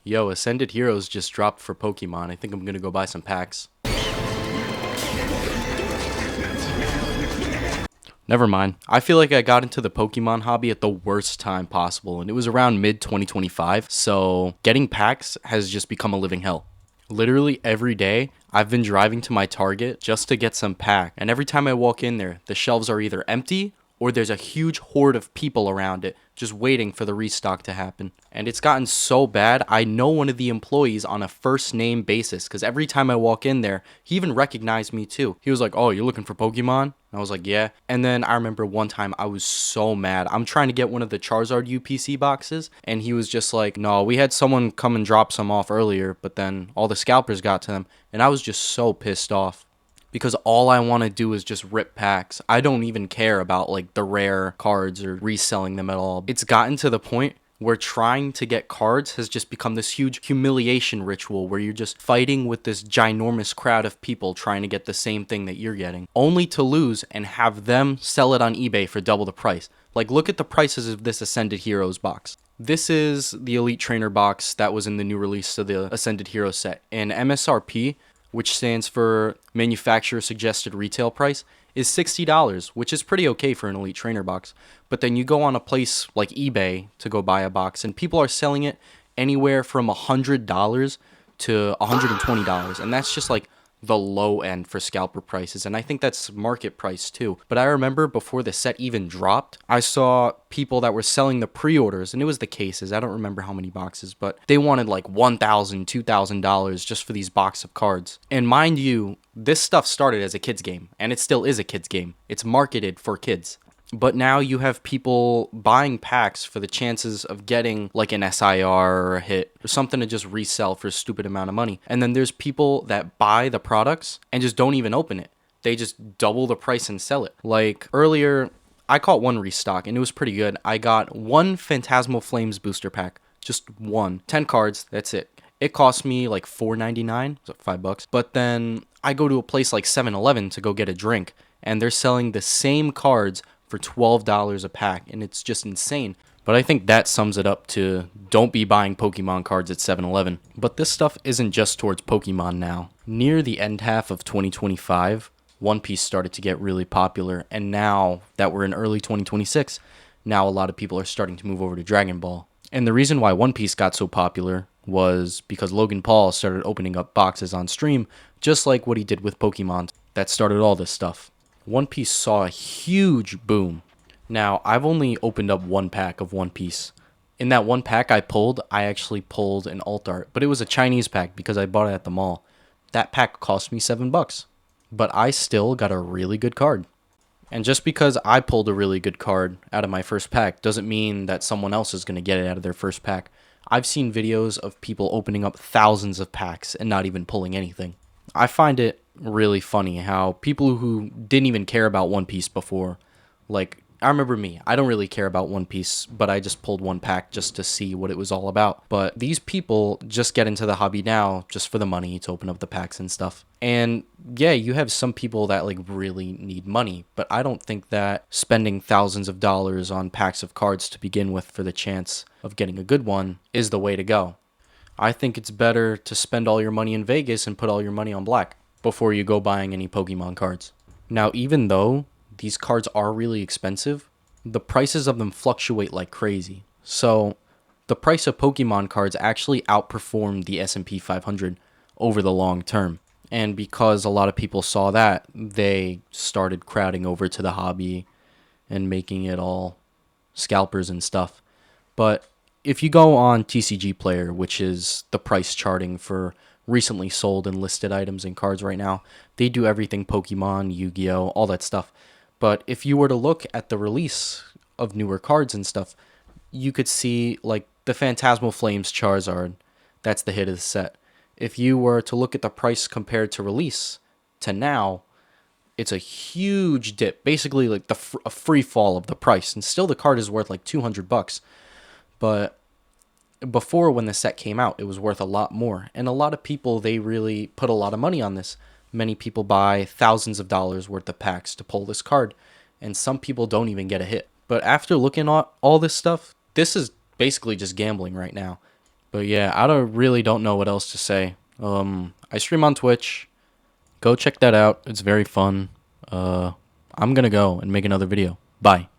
Yo, Ascended Heroes just dropped for Pokemon. I think I'm gonna go buy some packs. Never mind. I feel like I got into the Pokemon hobby at the worst time possible, and it was around mid 2025, so getting packs has just become a living hell. Literally every day, I've been driving to my Target just to get some pack, and every time I walk in there, the shelves are either empty or there's a huge horde of people around it just waiting for the restock to happen. And it's gotten so bad, I know one of the employees on a first name basis because every time I walk in there, he even recognized me too. He was like, "Oh, you're looking for Pokemon?" And I was like, "Yeah." And then I remember one time I was so mad. I'm trying to get one of the Charizard UPC boxes, and he was just like, "No, we had someone come and drop some off earlier, but then all the scalpers got to them." And I was just so pissed off because all I want to do is just rip packs. I don't even care about like the rare cards or reselling them at all. It's gotten to the point where trying to get cards has just become this huge humiliation ritual where you're just fighting with this ginormous crowd of people trying to get the same thing that you're getting, only to lose and have them sell it on eBay for double the price. Like, look at the prices of this Ascended Heroes box. This is the Elite Trainer box that was in the new release of the Ascended Heroes set. And MSRP, which stands for Manufacturer Suggested Retail Price, is $60, which is pretty okay for an Elite Trainer box. But then you go on a place like eBay to go buy a box, and people are selling it anywhere from $100 to $120. And that's just like the low end for scalper prices, and I think that's market price too. But I remember before the set even dropped, I saw people that were selling the pre-orders, and it was the cases. I don't remember how many boxes, but they wanted like $1,000, $2,000 just for these box of cards. And mind you, this stuff started as a kid's game, and it still is a kid's game. It's marketed for kids. But now you have people buying packs for the chances of getting like an SIR or a hit or something to just resell for a stupid amount of money. And then there's people that buy the products and just don't even open it. They just double the price and sell it. Like earlier, I caught one restock and it was pretty good. I got one Phantasmal Flames booster pack. Just one. 10 cards, that's it. It cost me like $4.99, so $5. But then I go to a place like 7-Eleven to go get a drink, and they're selling the same cards for $12 a pack, and it's just insane. But I think that sums it up to don't be buying Pokemon cards at 7-Eleven. But this stuff isn't just towards Pokemon now. Near the end half of 2025, One Piece started to get really popular, and now that we're in early 2026, now a lot of people are starting to move over to Dragon Ball. And the reason why One Piece got so popular was because Logan Paul started opening up boxes on stream, just like what he did with Pokemon. That started all this stuff. One Piece saw a huge boom. Now, I've only opened up one pack of One Piece. In that one pack I actually pulled an alt art, but it was a Chinese pack because I bought it at the mall. That pack cost me $7, but I still got a really good card. And just because I pulled a really good card out of my first pack doesn't mean that someone else is going to get it out of their first pack. I've seen videos of people opening up thousands of packs and not even pulling anything. I find it really funny how people who didn't even care about One Piece before, like, I remember me, I don't really care about One Piece, but I just pulled one pack just to see what it was all about. But these people just get into the hobby now just for the money to open up the packs and stuff. And yeah, you have some people that like really need money, but I don't think that spending thousands of dollars on packs of cards to begin with for the chance of getting a good one is the way to go. I think it's better to spend all your money in Vegas and put all your money on black before you go buying any Pokemon cards. Now, even though these cards are really expensive, the prices of them fluctuate like crazy. So the price of Pokemon cards actually outperformed the S&P 500 over the long term. And because a lot of people saw that, they started crowding over to the hobby and making it all scalpers and stuff. But if you go on TCG Player, which is the price charting for recently sold and listed items and cards right now, they do everything Pokemon, Yu-Gi-Oh, all that stuff. But if you were to look at the release of newer cards and stuff, you could see like the Phantasmal Flames Charizard. That's the hit of the set. If you were to look at the price compared to release to now, it's a huge dip. Basically like a free fall of the price. And still the card is worth like $200. But before, when the set came out, it was worth a lot more. And a lot of people, they really put a lot of money on this. Many people buy thousands of dollars worth of packs to pull this card, and some people don't even get a hit. But after looking at all this stuff, this is basically just gambling right now. But yeah, really don't know what else to say. I stream on Twitch. Go check that out. It's very fun. I'm gonna go and make another video. Bye.